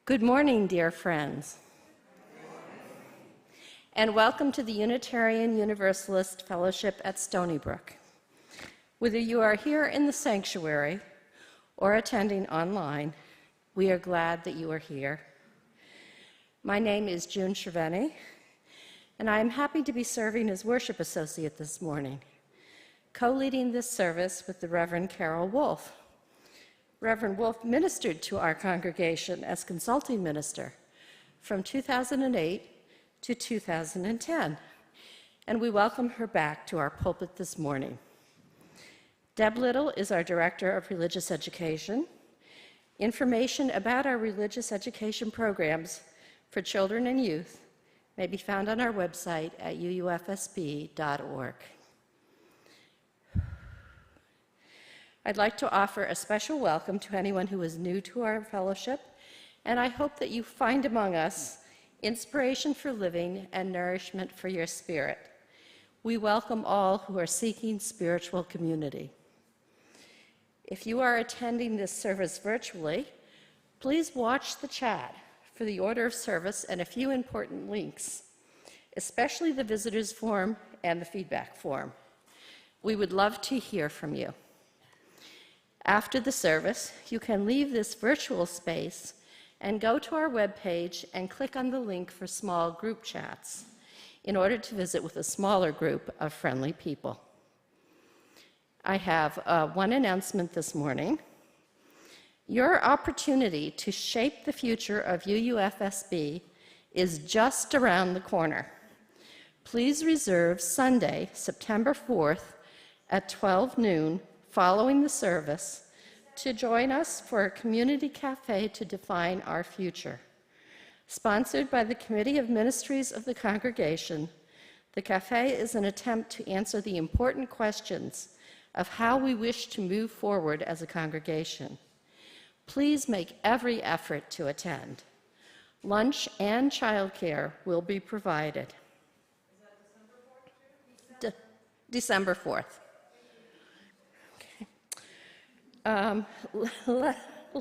Good morning, dear friends, and welcome to the Unitarian Universalist Fellowship at Stony Brook. Whether you are here in the sanctuary or attending online, we are glad that you are here. My name is June Cerveni, and I am happy to be serving as worship associate this morning, co-leading this service with the Reverend Carol Wolff. Reverend Wolff ministered to our congregation as consulting minister from 2008 to 2010, and we welcome her back to our pulpit this morning. Deb Little is our Director of Religious Education. Information about our religious education programs for children and youth may be found on our website at UUFSB.org. I'd like to offer a special welcome to anyone who is new to our fellowship, and I hope that you find among us inspiration for living and nourishment for your spirit. We welcome all who are seeking spiritual community. If you are attending this service virtually, please watch the chat for the order of service and a few important links, especially the visitors form and the feedback form. We would love to hear from you. After the service, you can leave this virtual space and go to our webpage and click on the link for small group chats in order to visit with a smaller group of friendly people. I have one announcement this morning. Your opportunity to shape the future of UUFSB is just around the corner. Please reserve Sunday, September 4th at 12 noon following the service to join us for a community cafe to define our future. Sponsored by the Committee of Ministries of the congregation, the cafe is an attempt to answer the important questions of how we wish to move forward as a congregation. Please make every effort to attend. Lunch and childcare will be provided. Is that December 4th? December 4th.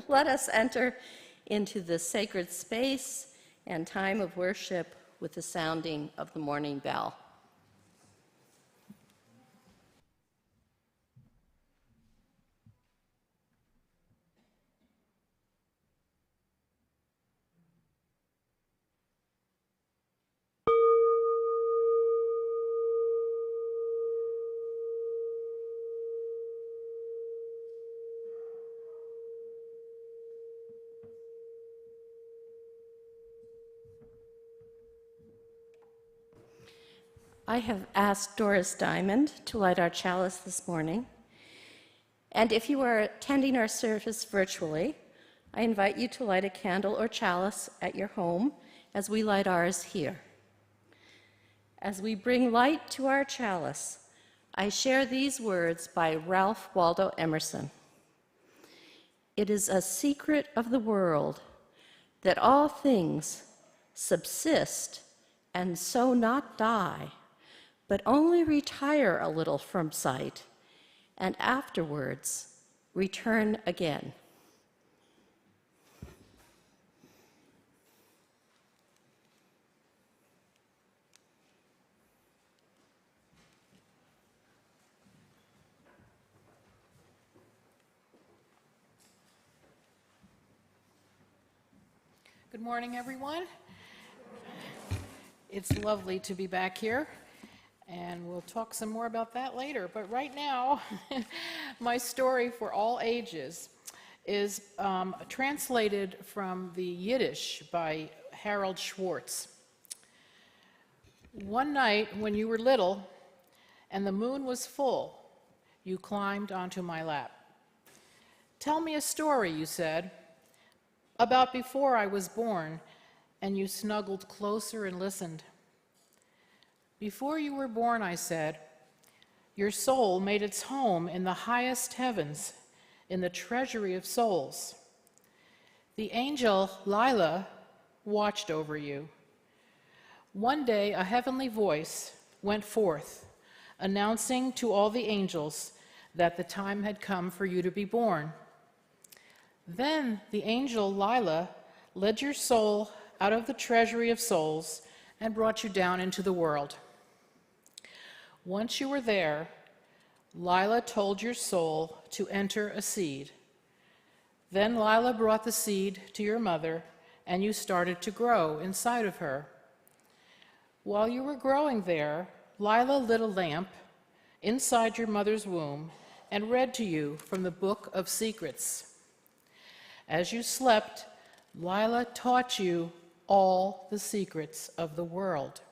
Let us enter into the sacred space and time of worship with the sounding of the morning bell. I have asked Doris Diamond to light our chalice this morning. And if you are attending our service virtually, I invite you to light a candle or chalice at your home as we light ours here. As we bring light to our chalice, I share these words by Ralph Waldo Emerson. It is a secret of the world that all things subsist and so not die, but only retire a little from sight, and afterwards return again. Good morning, everyone. It's lovely to be back here. And we'll talk some more about that later. But right now, my story for all ages is translated from the Yiddish by Harold Schwartz. One night when you were little and the moon was full, you climbed onto my lap. Tell me a story, you said, about before I was born, and you snuggled closer and listened. Before you were born, I said, your soul made its home in the highest heavens, in the treasury of souls. The angel Lila watched over you. One day, a heavenly voice went forth, announcing to all the angels that the time had come for you to be born. Then the angel Lila led your soul out of the treasury of souls and brought you down into the world. Once you were there, Lila told your soul to enter a seed. Then Lila brought the seed to your mother, and you started to grow inside of her. While you were growing there, Lila lit a lamp inside your mother's womb and read to you from the Book of Secrets. As you slept, Lila taught you all the secrets of the world.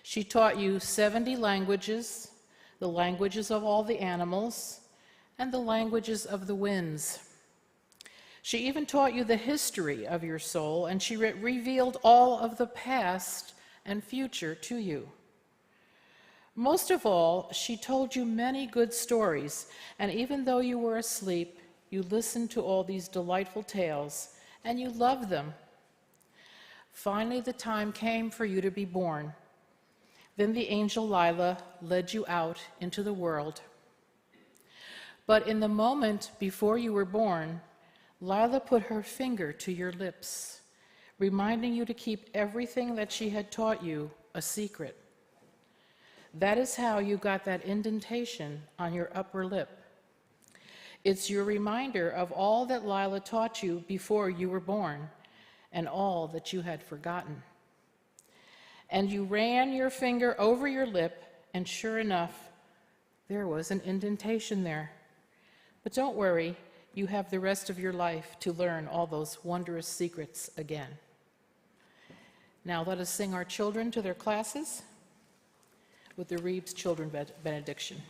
She taught you 70 languages, the languages of all the animals, and the languages of the winds. She even taught you the history of your soul, and she revealed all of the past and future to you. Most of all, she told you many good stories, and even though you were asleep, you listened to all these delightful tales, and you loved them. Finally, the time came for you to be born. Then the angel Lila led you out into the world. But in the moment before you were born, Lila put her finger to your lips, reminding you to keep everything that she had taught you a secret. That is how you got that indentation on your upper lip. It's your reminder of all that Lila taught you before you were born and all that you had forgotten. And you ran your finger over your lip, and sure enough, there was an indentation there. But don't worry, you have the rest of your life to learn all those wondrous secrets again. Now let us sing our children to their classes with the Reeves Children Benediction.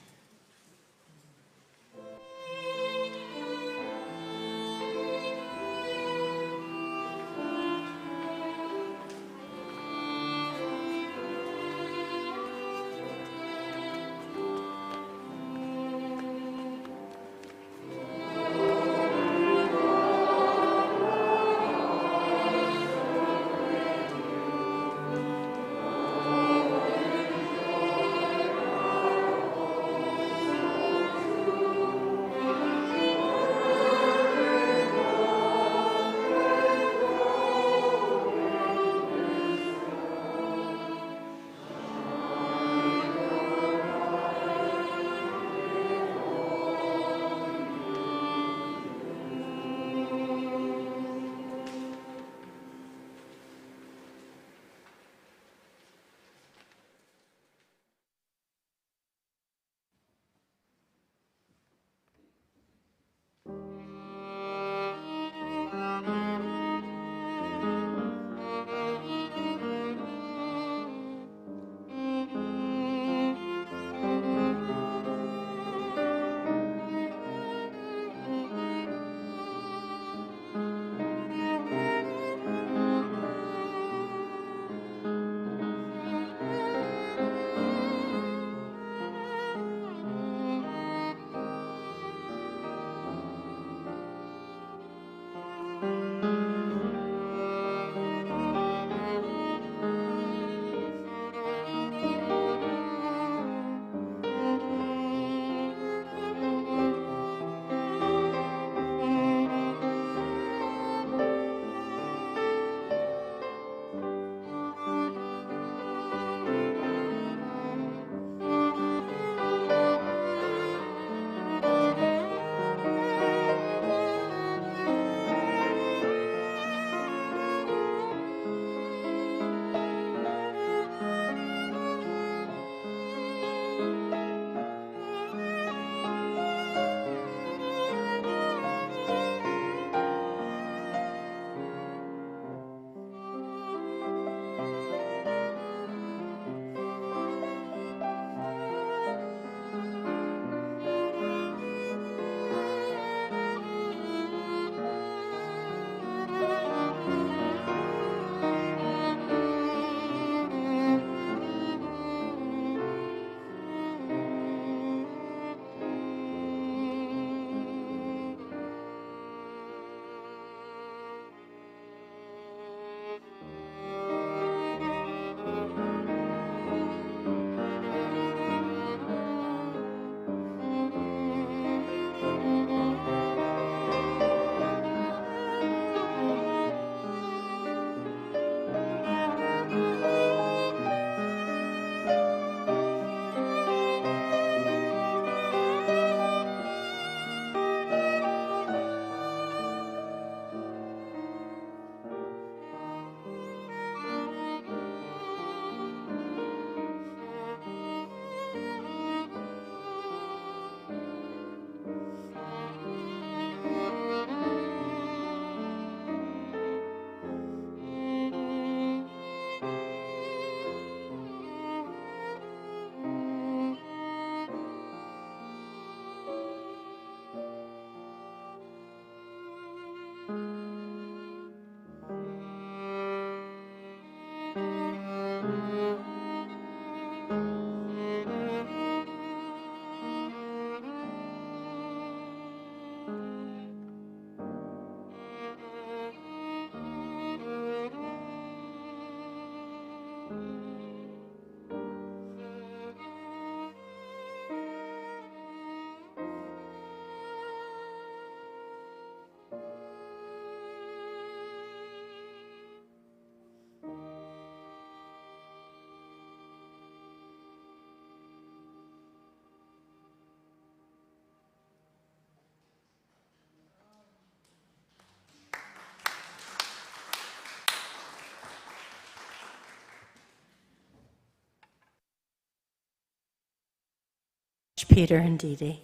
George, Peter, and Dee Dee.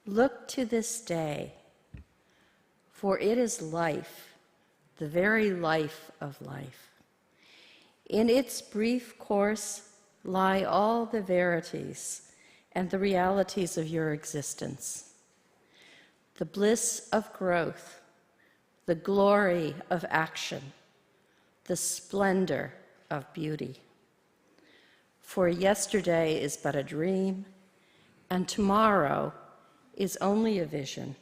Look to this day, for it is life, the very life of life. In its brief course lie all the verities and the realities of your existence. The bliss of growth, the glory of action, the splendor of beauty. For yesterday is but a dream, and tomorrow is only a vision.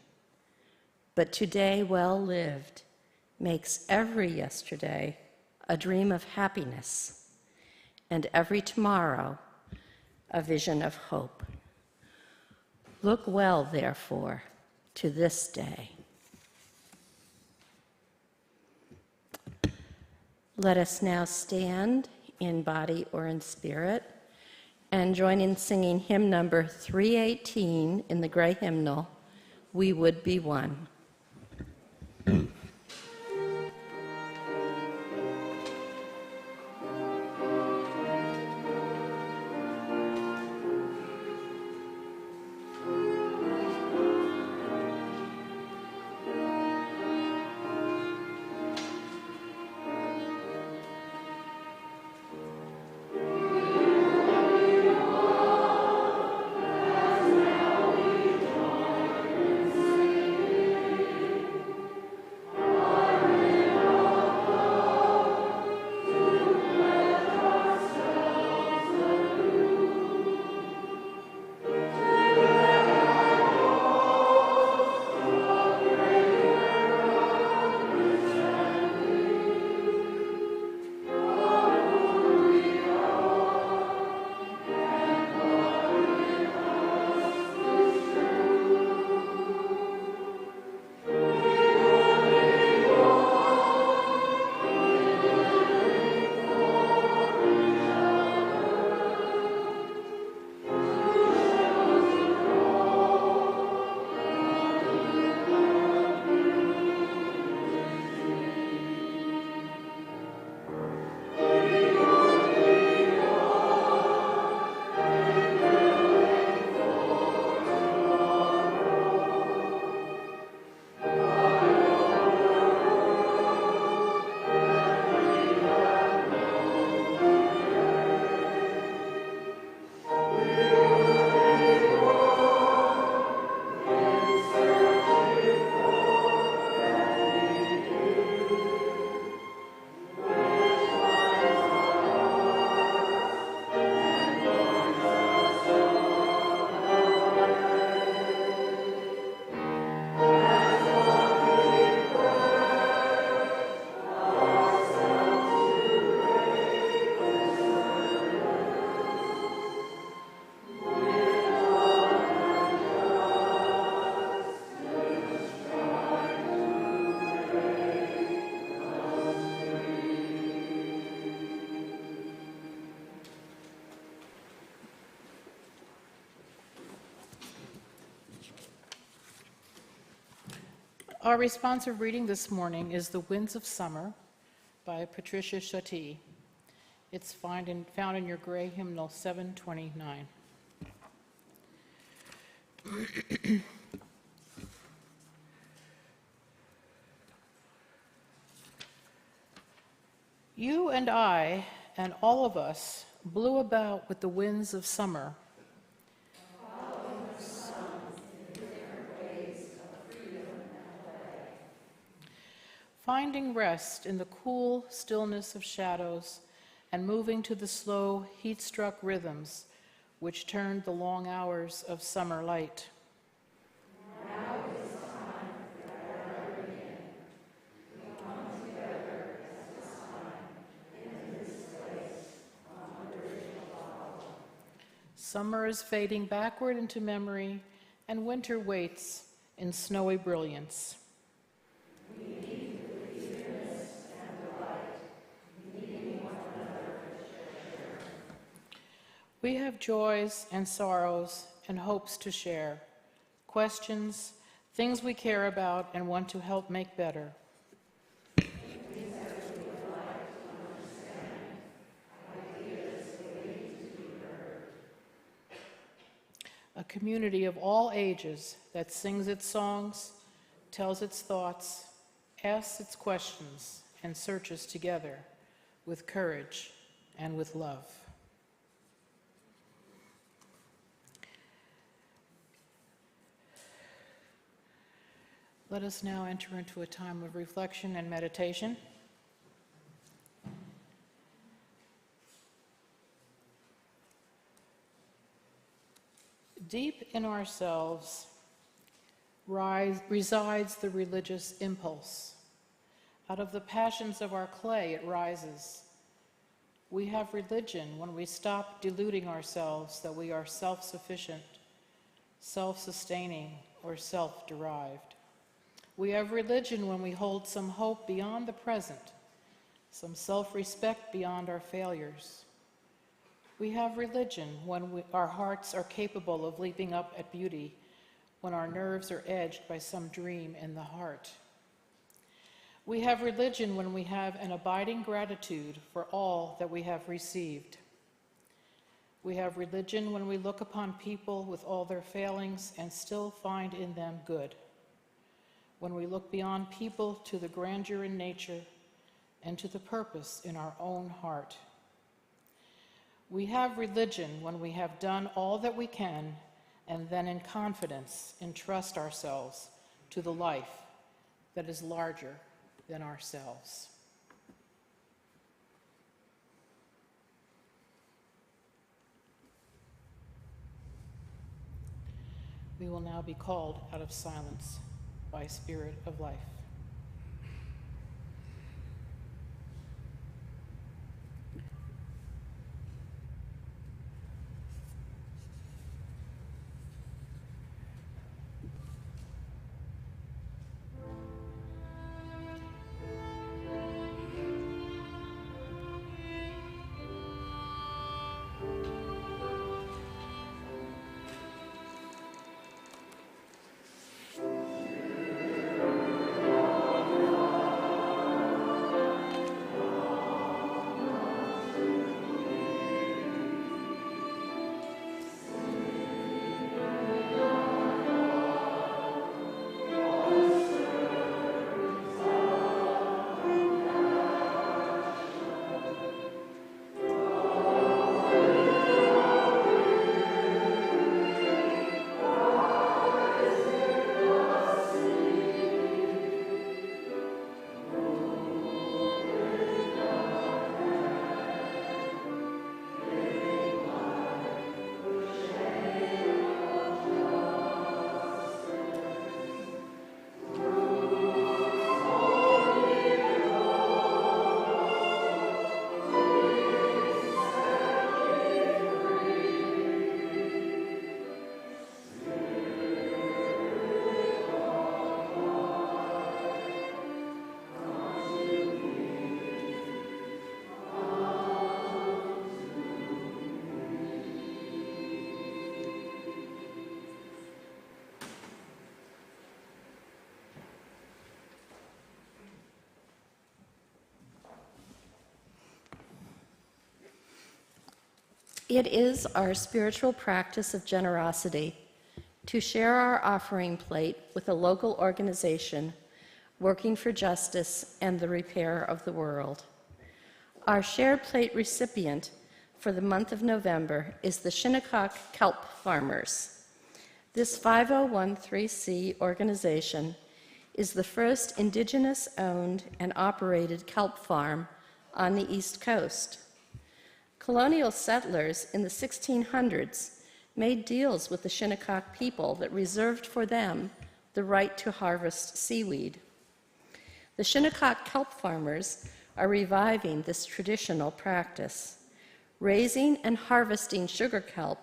But today well lived makes every yesterday a dream of happiness, and every tomorrow a vision of hope. Look well, therefore, to this day. Let us now stand in body or in spirit and join in singing hymn number 318 in the gray hymnal, We Would Be One. Our responsive reading this morning is The Winds of Summer by Patricia Chatti. It's found in your gray hymnal 729. You and I and all of us blew about with the winds of summer. Finding rest in the cool stillness of shadows and moving to the slow, heat-struck rhythms which turned the long hours of summer light. Now is time for our reunion. We come together at this time, in this place, on the original bottle. Summer is fading backward into memory, and winter waits in snowy brilliance. We need the eagerness and delight, needing one another to share. We have joys and sorrows and hopes to share, questions, things we care about and want to help make better. Things that we would like to understand, community of all ages that sings its songs, tells its thoughts, asks its questions, and searches together with courage and with love. Let us now enter into a time of reflection and meditation. Deep in ourselves resides the religious impulse. Out of the passions of our clay it rises. We have religion when we stop deluding ourselves that we are self-sufficient, self-sustaining, or self-derived. We have religion when we hold some hope beyond the present, some self-respect beyond our failures. We have religion when our hearts are capable of leaping up at beauty, when our nerves are edged by some dream in the heart. We have religion when we have an abiding gratitude for all that we have received. We have religion when we look upon people with all their failings and still find in them good. When we look beyond people to the grandeur in nature and to the purpose in our own heart. We have religion when we have done all that we can and then in confidence entrust ourselves to the life that is larger than ourselves. We will now be called out of silence by Spirit of Life. It is our spiritual practice of generosity to share our offering plate with a local organization working for justice and the repair of the world. Our shared plate recipient for the month of November is the Shinnecock Kelp Farmers. This 5013C organization is the first indigenous-owned and operated kelp farm on the East Coast. Colonial settlers in the 1600s made deals with the Shinnecock people that reserved for them the right to harvest seaweed. The Shinnecock kelp farmers are reviving this traditional practice. Raising and harvesting sugar kelp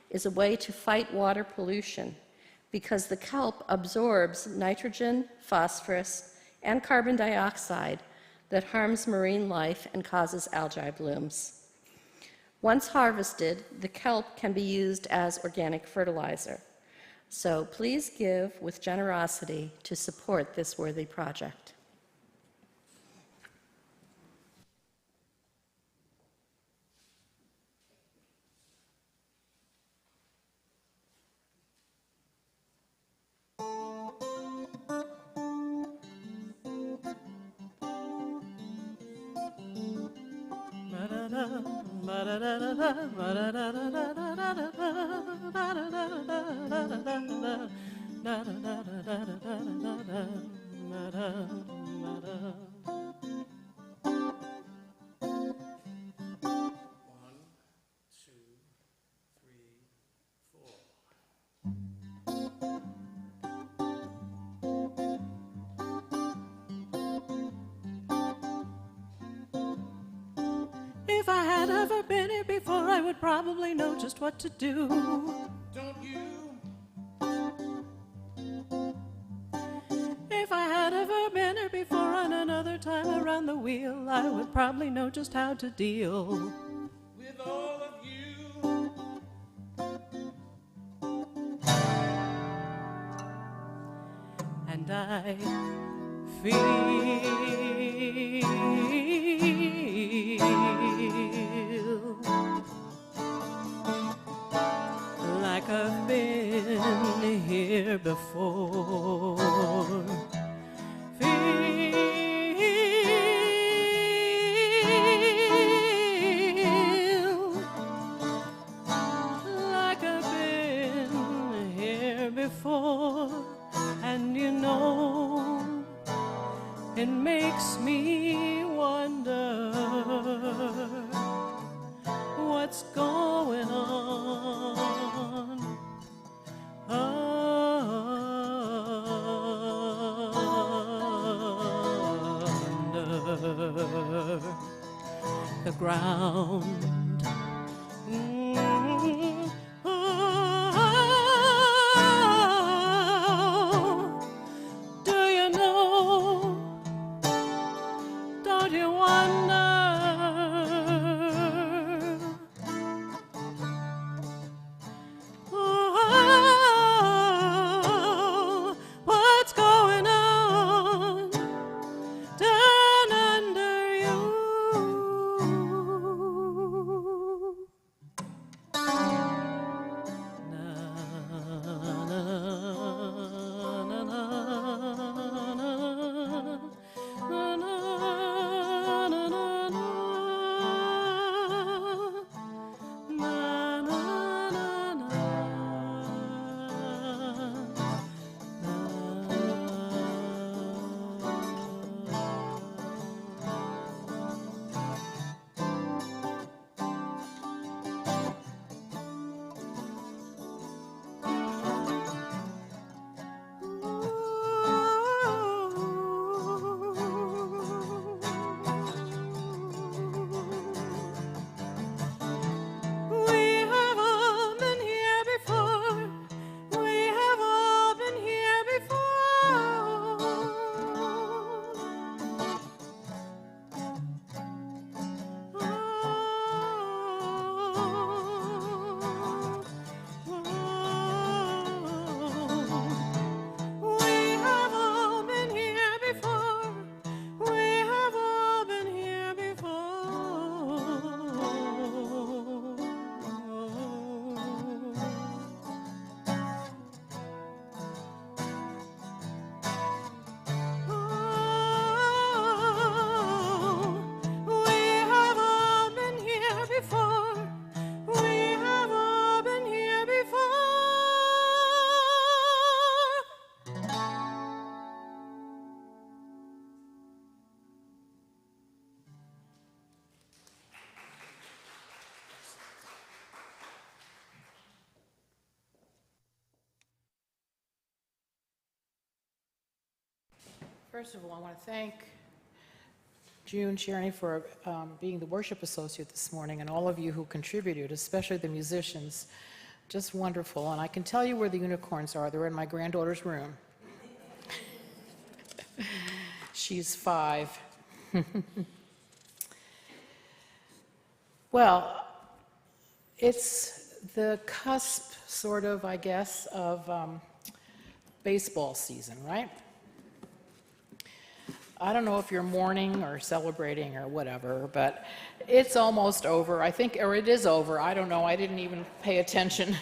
is a way to fight water pollution because the kelp absorbs nitrogen, phosphorus, and carbon dioxide that harms marine life and causes algae blooms. Once harvested, the kelp can be used as organic fertilizer. So please give with generosity to support this worthy project. If I had ever been here before, I would probably know just what to do. Don't you? If I had ever been here before on another time around the wheel, I would probably know just how to deal With all of you. and I feel like I've been here before. Feel like I've been here before, and you know, it makes me wonder what's going on under the ground. Do you know? Don't you wonder? What's going on down under you? First of all, I want to thank June Cherney for being the worship associate this morning, and all of you who contributed, especially the musicians. Just wonderful. And I can tell you where the unicorns are. They're in my granddaughter's room. She's 5. Well, it's the cusp, sort of, I guess, of baseball season, right? I don't know if you're mourning or celebrating or whatever, but it's almost over. I think, or it is over. I don't know. I didn't even pay attention.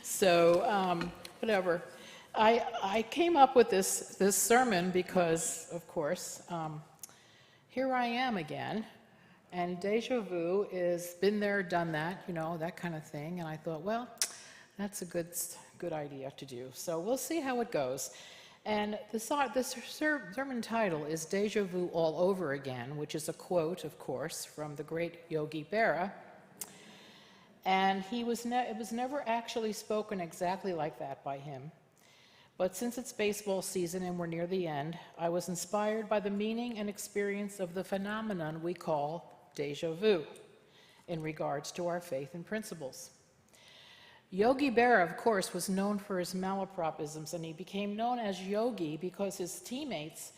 So, whatever. I came up with this sermon because, of course, here I am again, And deja vu is been there, done that, you know, that kind of thing. And I thought, well, that's a good idea to do. So we'll see how it goes. And the sermon title is Deja Vu All Over Again, which is a quote, of course, from the great Yogi Berra. And it was never actually spoken exactly like that by him. But since it's baseball season and we're near the end, I was inspired by the meaning and experience of the phenomenon we call deja vu in regards to our faith and principles. Yogi Berra, of course, was known for his malapropisms, and he became known as Yogi because his teammates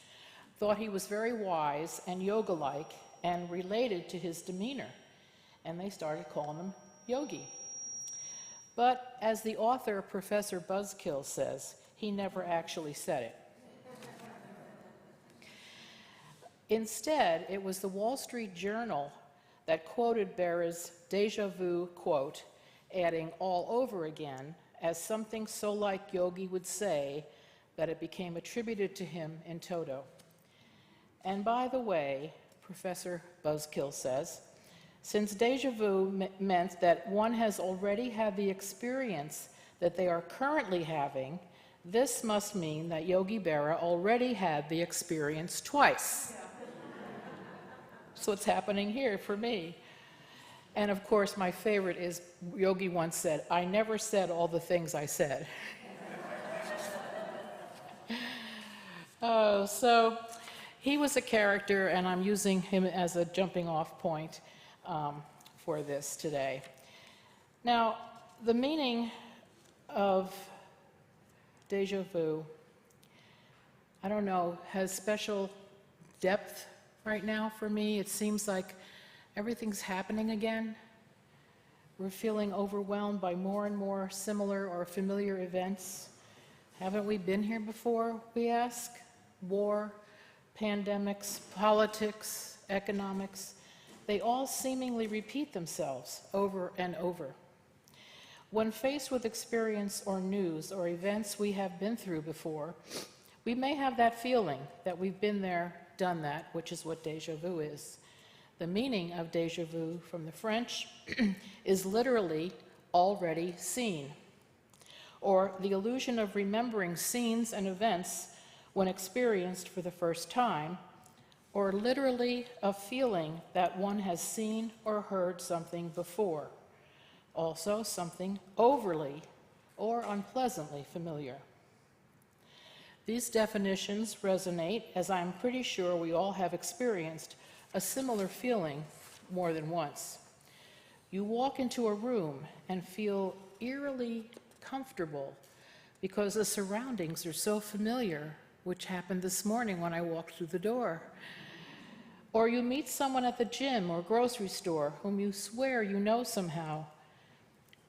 thought he was very wise and yoga-like and related to his demeanor, and they started calling him Yogi. But as the author, Professor Buzzkill, says, he never actually said it. Instead, it was the Wall Street Journal that quoted Berra's deja vu quote, adding all over again as something so like Yogi would say that it became attributed to him in toto. And by the way, Professor Buzzkill says, since deja vu meant that one has already had the experience that they are currently having, this must mean that Yogi Berra already had the experience twice. So it's happening here for me. And of course, my favorite is Yogi once said, I never said all the things I said. So he was a character, and I'm using him as a jumping off point for this today. Now, the meaning of deja vu, I don't know, has special depth right now for me. It seems like everything's happening again. We're feeling overwhelmed by more and more similar or familiar events. Haven't we been here before, we ask? War, pandemics, politics, economics, they all seemingly repeat themselves over and over. When faced with experience or news or events we have been through before, we may have that feeling that we've been there, done that, which is what deja vu is. The meaning of deja vu from the French is literally already seen, or the illusion of remembering scenes and events when experienced for the first time, or literally a feeling that one has seen or heard something before. Also, something overly or unpleasantly familiar. These definitions resonate, as I'm pretty sure we all have experienced a similar feeling more than once. You walk into a room and feel eerily comfortable because the surroundings are so familiar, which happened this morning when I walked through the door. Or you meet someone at the gym or grocery store whom you swear you know somehow,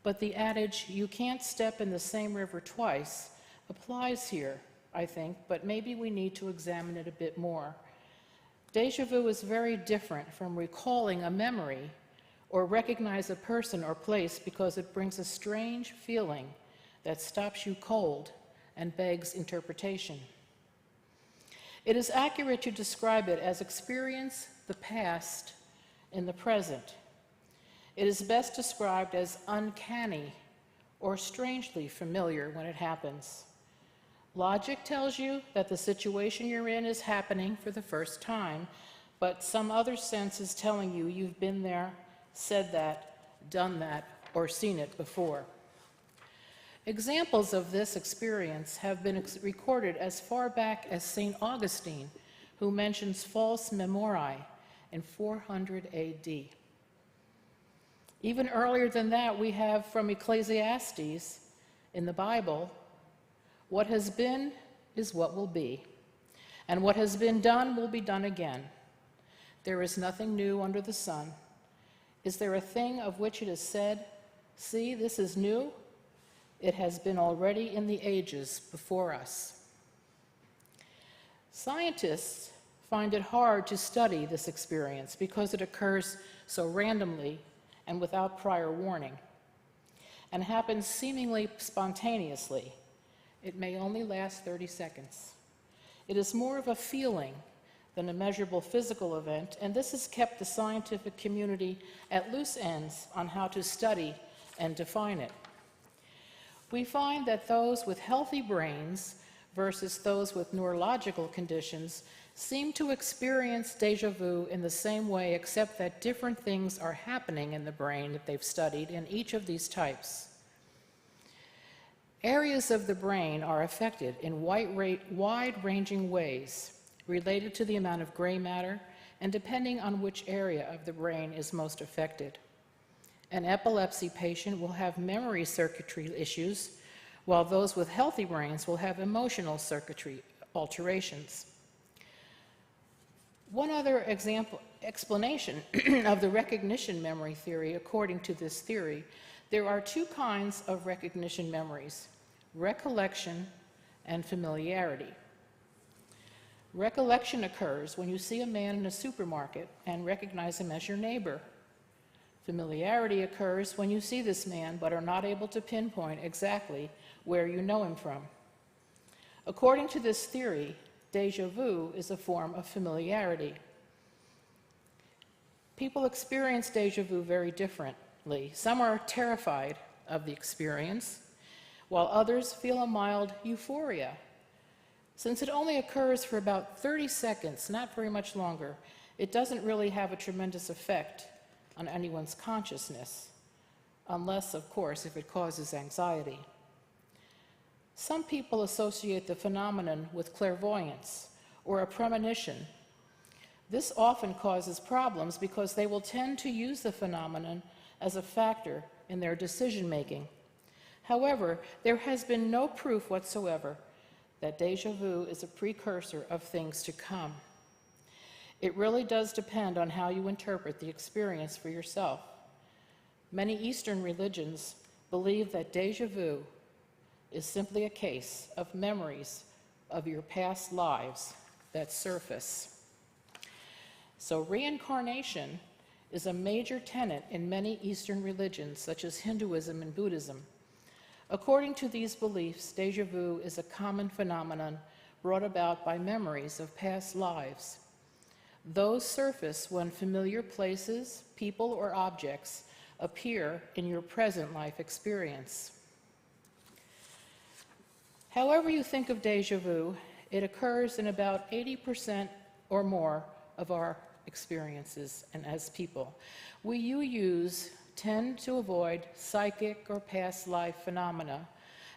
but the adage, you can't step in the same river twice, applies here, I think, but maybe we need to examine it a bit more. Deja vu is very different from recalling a memory or recognize a person or place because it brings a strange feeling that stops you cold and begs interpretation. It is accurate to describe it as experience the past in the present. It is best described as uncanny or strangely familiar when it happens. Logic tells you that the situation you're in is happening for the first time, but some other sense is telling you you've been there, said that, done that, or seen it before. Examples of this experience have been recorded as far back as St. Augustine, who mentions false memori in 400 AD. Even earlier than that, we have from Ecclesiastes in the Bible, what has been is what will be, and what has been done will be done again. There is nothing new under the sun. Is there a thing of which it is said, see, this is new? It has been already in the ages before us. Scientists find it hard to study this experience because it occurs so randomly and without prior warning, and happens seemingly spontaneously. It may only last 30 seconds. It is more of a feeling than a measurable physical event, and this has kept the scientific community at loose ends on how to study and define it. We find that those with healthy brains versus those with neurological conditions seem to experience déjà vu in the same way, except that different things are happening in the brain that they've studied in each of these types. Areas of the brain are affected in wide-ranging ways related to the amount of gray matter and depending on which area of the brain is most affected. An epilepsy patient will have memory circuitry issues, while those with healthy brains will have emotional circuitry alterations. One other explanation of the recognition memory theory, according to this theory, there are two kinds of recognition memories: recollection and familiarity. Recollection occurs when you see a man in a supermarket and recognize him as your neighbor. Familiarity occurs when you see this man but are not able to pinpoint exactly where you know him from. According to this theory, déjà vu is a form of familiarity. People experience déjà vu very differently. Some are terrified of the experience, while others feel a mild euphoria. Since it only occurs for about 30 seconds, not very much longer, it doesn't really have a tremendous effect on anyone's consciousness, unless, of course, if it causes anxiety. Some people associate the phenomenon with clairvoyance or a premonition. This often causes problems because they will tend to use the phenomenon as a factor in their decision-making. However, there has been no proof whatsoever that déjà vu is a precursor of things to come. It really does depend on how you interpret the experience for yourself. Many Eastern religions believe that déjà vu is simply a case of memories of your past lives that surface. So reincarnation is a major tenet in many Eastern religions, such as Hinduism and Buddhism. According to these beliefs, déjà vu is a common phenomenon brought about by memories of past lives. Those surface when familiar places, people, or objects appear in your present life experience. However you think of déjà vu, it occurs in about 80% or more of our experiences and as people. We tend to avoid psychic or past life phenomena,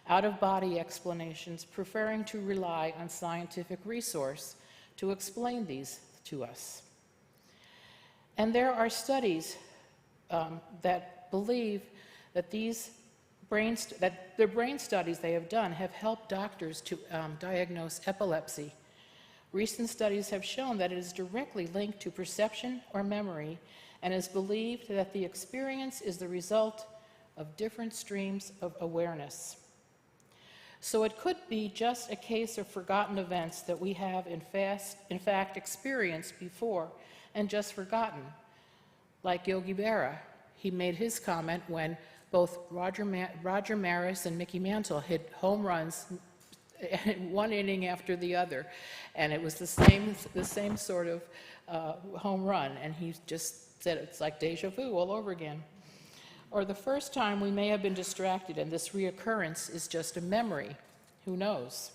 out-of-body explanations, preferring to rely on scientific resource to explain these to us. And there are studies that believe that the brain studies they have done have helped doctors to diagnose epilepsy. Recent studies have shown that it is directly linked to perception or memory, and is believed that the experience is the result of different streams of awareness. So it could be just a case of forgotten events that we have in fact experienced before and just forgotten. Like Yogi Berra, he made his comment when both Roger Maris and Mickey Mantle hit home runs, one inning after the other, and it was the same sort of home run, and he just said it's like déjà vu all over again. Or the first time we may have been distracted and this reoccurrence is just a memory. Who knows?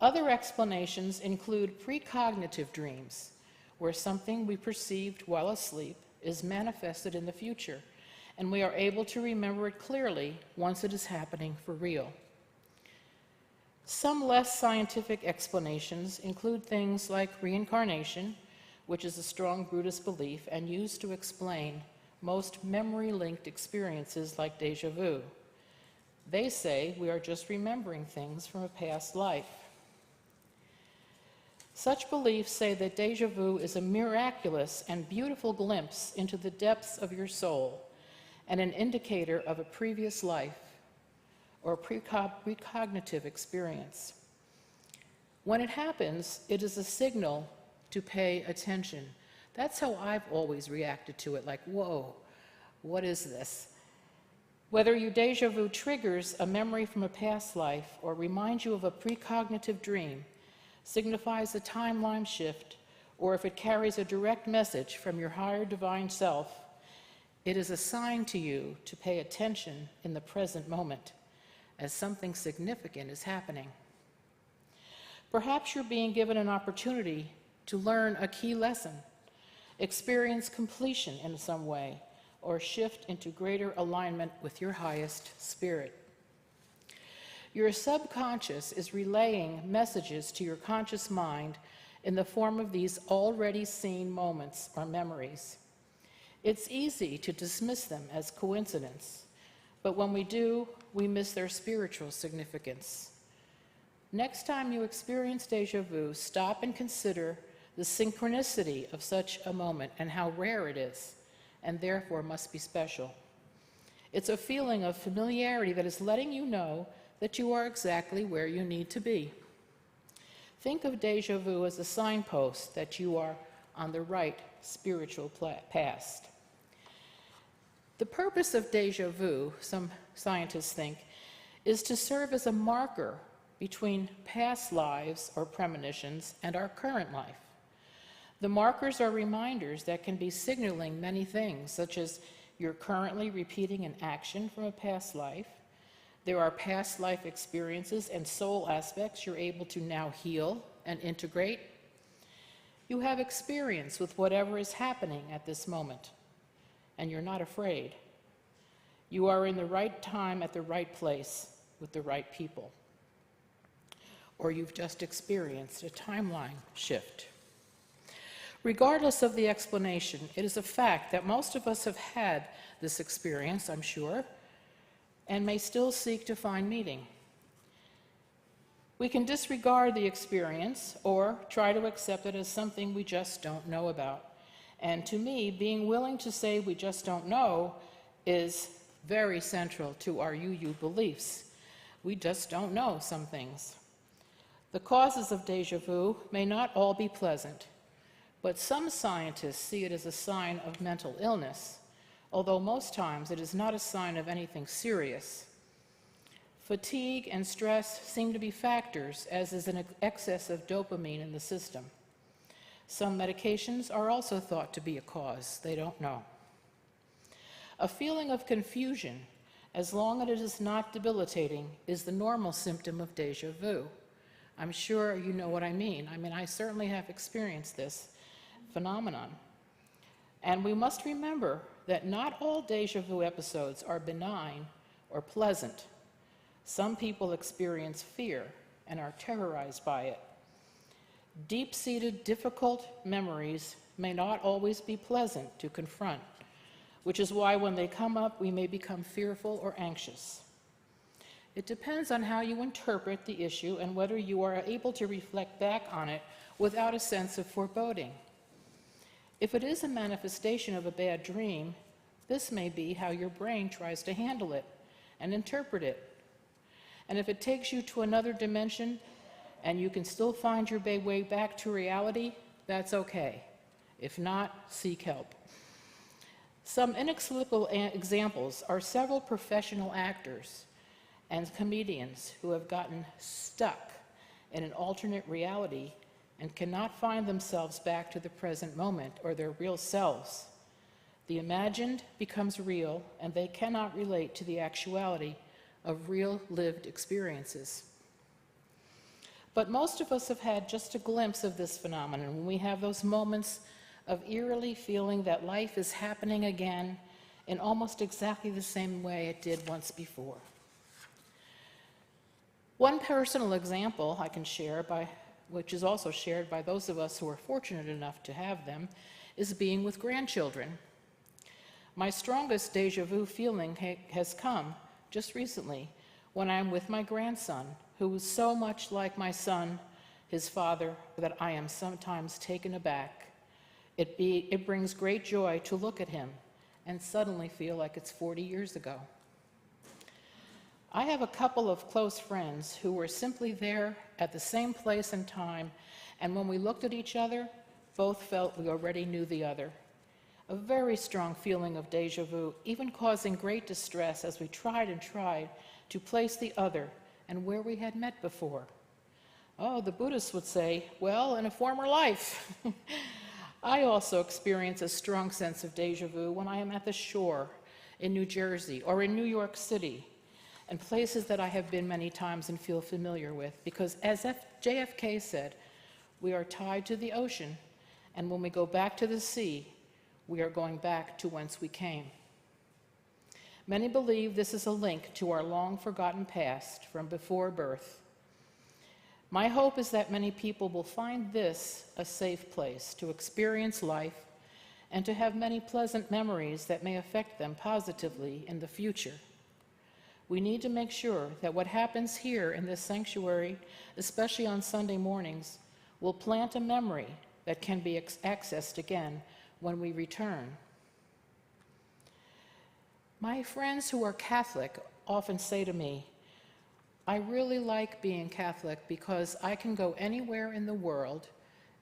Other explanations include precognitive dreams, where something we perceived while asleep is manifested in the future, and we are able to remember it clearly once it is happening for real. Some less scientific explanations include things like reincarnation, which is a strong Buddhist belief and used to explain most memory-linked experiences like déjà vu. They say we are just remembering things from a past life. Such beliefs say that déjà vu is a miraculous and beautiful glimpse into the depths of your soul and an indicator of a previous life or precognitive experience. When it happens, it is a signal to pay attention. That's how I've always reacted to it, like, whoa, what is this? Whether your déjà vu triggers a memory from a past life or reminds you of a precognitive dream, signifies a timeline shift, or if it carries a direct message from your higher divine self, it is a sign to you to pay attention in the present moment as something significant is happening. Perhaps you're being given an opportunity to learn a key lesson, experience completion in some way, or shift into greater alignment with your highest spirit. Your subconscious is relaying messages to your conscious mind in the form of these already seen moments or memories. It's easy to dismiss them as coincidence, but when we do, we miss their spiritual significance. Next time you experience deja vu, stop and consider the synchronicity of such a moment and how rare it is, and therefore must be special. It's a feeling of familiarity that is letting you know that you are exactly where you need to be. Think of deja vu as a signpost that you are on the right spiritual path. The purpose of deja vu, some scientists think, is to serve as a marker between past lives or premonitions and our current life. The markers are reminders that can be signaling many things, such as you're currently repeating an action from a past life. There are past life experiences and soul aspects you're able to now heal and integrate. You have experience with whatever is happening at this moment, and you're not afraid. You are in the right time at the right place with the right people. Or you've just experienced a timeline shift. Regardless of the explanation, it is a fact that most of us have had this experience, I'm sure, and may still seek to find meaning. We can disregard the experience or try to accept it as something we just don't know about. And to me, being willing to say we just don't know is very central to our UU beliefs. We just don't know some things. The causes of deja vu may not all be pleasant, but some scientists see it as a sign of mental illness, although most times it is not a sign of anything serious. Fatigue and stress seem to be factors, as is an excess of dopamine in the system. Some medications are also thought to be a cause. They don't know. A feeling of confusion, as long as it is not debilitating, is the normal symptom of deja vu. I'm sure you know what I mean. I certainly have experienced this phenomenon. And we must remember that not all deja vu episodes are benign or pleasant. Some people experience fear and are terrorized by it. Deep-seated, difficult memories may not always be pleasant to confront, which is why when they come up, we may become fearful or anxious. It depends on how you interpret the issue and whether you are able to reflect back on it without a sense of foreboding. If it is a manifestation of a bad dream, this may be how your brain tries to handle it and interpret it. And if it takes you to another dimension and you can still find your way back to reality, that's okay. If not, seek help. Some inexplicable examples are several professional actors and comedians who have gotten stuck in an alternate reality and cannot find themselves back to the present moment or their real selves. The imagined becomes real, and they cannot relate to the actuality of real lived experiences. But most of us have had just a glimpse of this phenomenon when we have those moments of eerily feeling that life is happening again in almost exactly the same way it did once before. One personal example I can share, which is also shared by those of us who are fortunate enough to have them, is being with grandchildren. My strongest deja vu feeling has come just recently when I'm with my grandson, who is so much like my son, his father, that I am sometimes taken aback. It brings great joy to look at him and suddenly feel like it's 40 years ago. I have a couple of close friends who were simply there at the same place and time, and when we looked at each other, both felt we already knew the other. A very strong feeling of deja vu, even causing great distress as we tried to place the other and where we had met before. Oh, the Buddhists would say, well, in a former life. I also experience a strong sense of deja vu when I am at the shore in New Jersey or in New York City, and places that I have been many times and feel familiar with, because as JFK said, we are tied to the ocean, and when we go back to the sea, we are going back to whence we came. Many believe this is a link to our long-forgotten past from before birth. My hope is that many people will find this a safe place to experience life and to have many pleasant memories that may affect them positively in the future. We need to make sure that what happens here in this sanctuary, especially on Sunday mornings, will plant a memory that can be accessed again when we return. My friends who are Catholic often say to me, I really like being Catholic because I can go anywhere in the world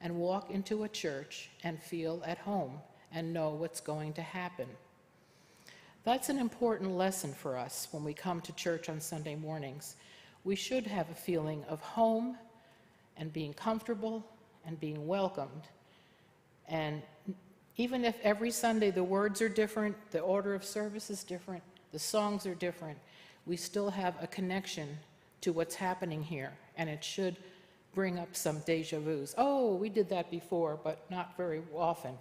and walk into a church and feel at home and know what's going to happen. That's an important lesson for us when we come to church on Sunday mornings. We should have a feeling of home and being comfortable and being welcomed. And even if every Sunday the words are different, the order of service is different, the songs are different, we still have a connection to what's happening here, and it should bring up some deja vus. Oh, we did that before, but not very often.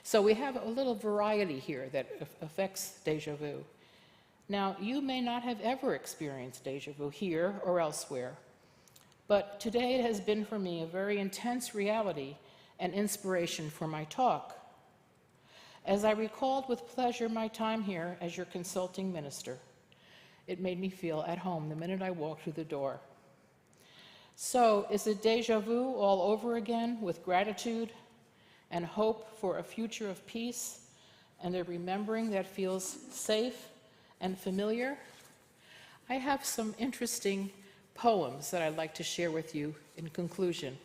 So we have a little variety here that affects deja vu. Now, you may not have ever experienced deja vu here or elsewhere, but today it has been for me a very intense reality and inspiration for my talk. As I recalled with pleasure my time here as your consulting minister, it made me feel at home the minute I walked through the door. So, is it deja vu all over again with gratitude and hope for a future of peace and a remembering that feels safe and familiar? I have some interesting poems that I'd like to share with you in conclusion.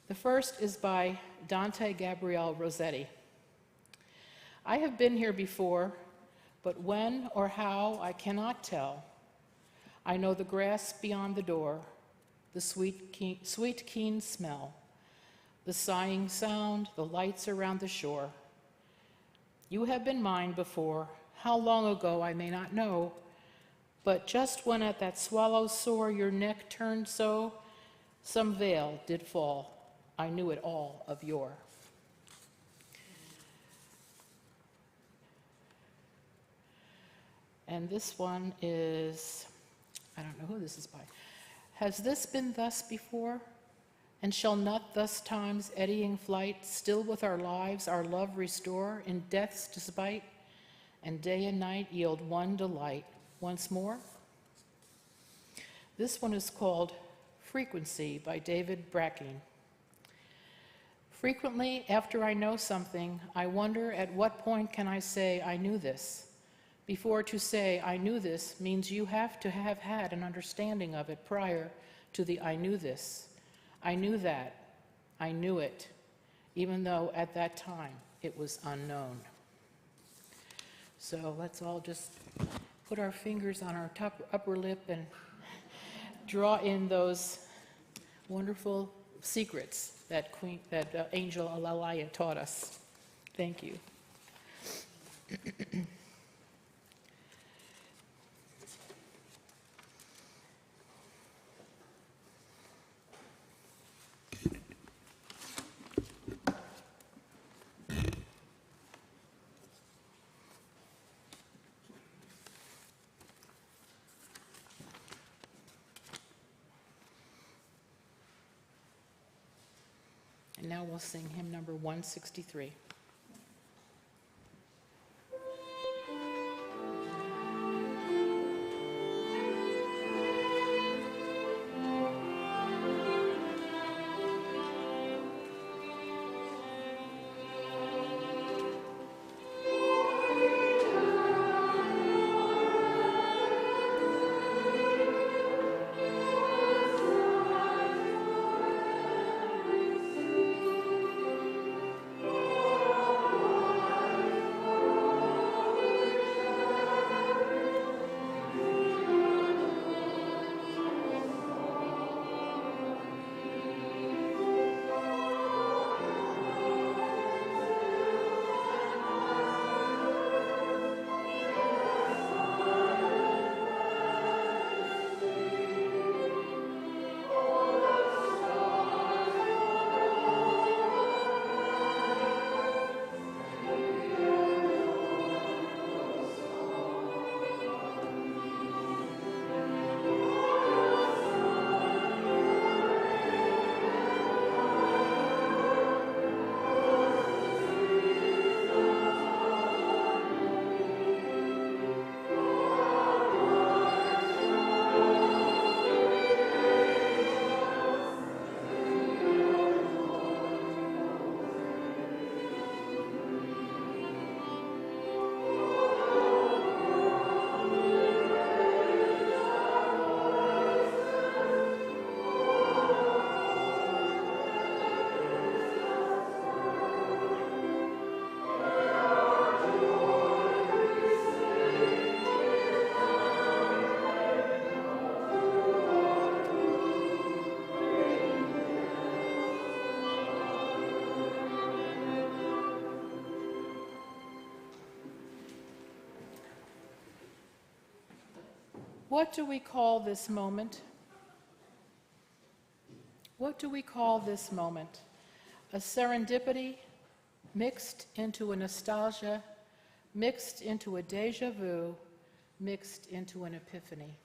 The first is by Dante Gabriel Rossetti. I have been here before, but when or how I cannot tell. I know the grass beyond the door, the sweet, keen smell, the sighing sound, the lights around the shore. You have been mine before, how long ago I may not know, but just when at that swallow soar your neck turned so, some veil did fall. I knew it all of yore. And this one is, I don't know who this is by. Has this been thus before? And shall not thus time's eddying flight still with our lives our love restore in death's despite, and day and night yield one delight once more? This one is called Frequency by David Brackeen. Frequently, after I know something, I wonder at what point can I say I knew this. Before to say I knew this means you have to have had an understanding of it prior to the I knew this. I knew that. I knew it, even though at that time it was unknown. So let's all just put our fingers on our upper lip and draw in those wonderful secrets that Angel Alalaya taught us. Thank you. And now we'll sing hymn number 163. Oh, What do we call this moment? What do we call this moment? A serendipity mixed into a nostalgia, mixed into a deja vu, mixed into an epiphany.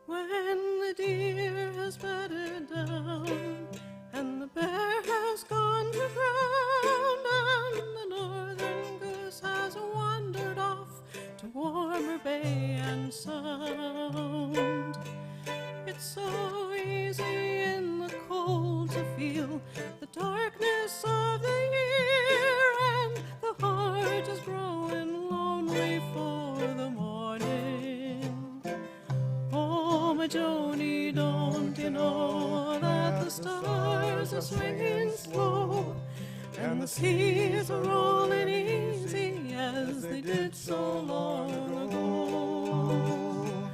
When the deer has bedded down and the bear has gone to ground and the northern goose has wandered off to warmer bay and sound, it's so easy in the cold to feel the darkness of the year, and the heart is growing lonely for the morning. Oh, my Joni, don't you know that the stars are swinging slow and the seas are rolling easy as they did so long ago?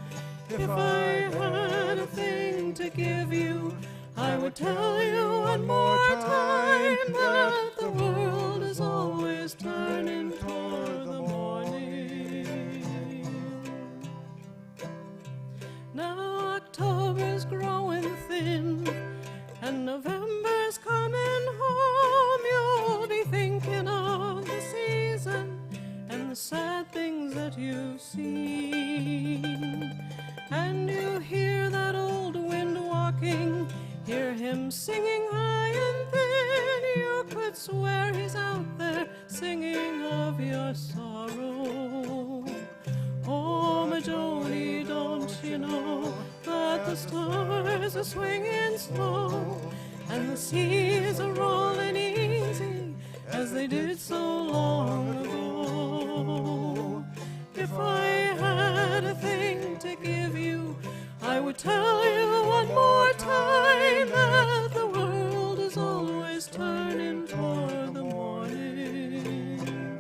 If I had a thing to give you, I would tell you one more time that the world is always turning toward the morning. Now October's growing thin and November's coming home. You'll be thinking of the season and the sad things that you've seen. And you hear that old wind walking, hear him singing high and thin. You could swear he's out there singing of your sorrow. Oh, my Joni, don't you know that the stars are swinging slow and the seas are rolling easy as they did so long ago? If I had a thing to give you, I would tell you one more time that the world is always turning toward the morning.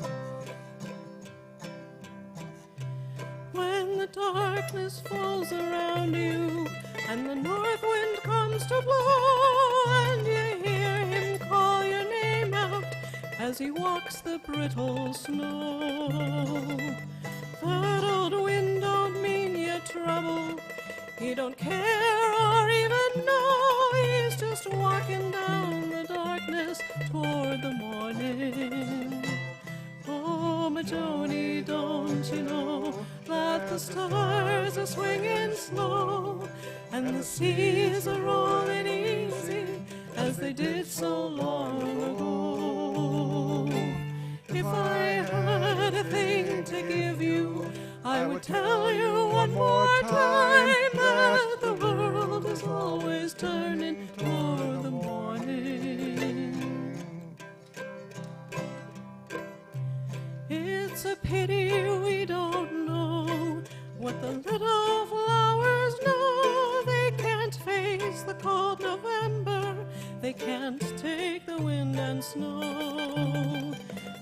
When the darkness falls around you and the north wind comes to blow and you hear him call your name out as he walks the brittle snow, that old wind don't mean you trouble. He don't care or even know. He's just walking down the darkness toward the morning. Oh, my Joni, don't you know that the stars are swinging slow and the seas are rolling easy as they did so long ago? If I had a thing to give you, I would tell you one more time that the world is always turning toward the morning. It's a pity we don't know what the little flowers know. They can't face the cold November, they can't take the wind and snow.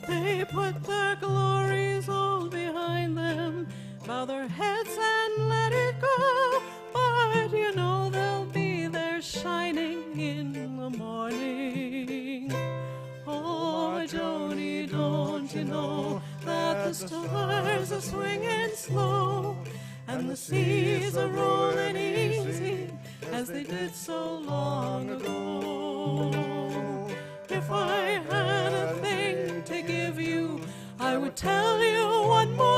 They put their glories all behind them, bow their heads and let it go. But you know they'll be there shining in the morning. Oh, my Joni, don't you know that the stars are swinging slow and the seas are rolling easy as they did so long ago. If I had a thing to give you, I would tell you one more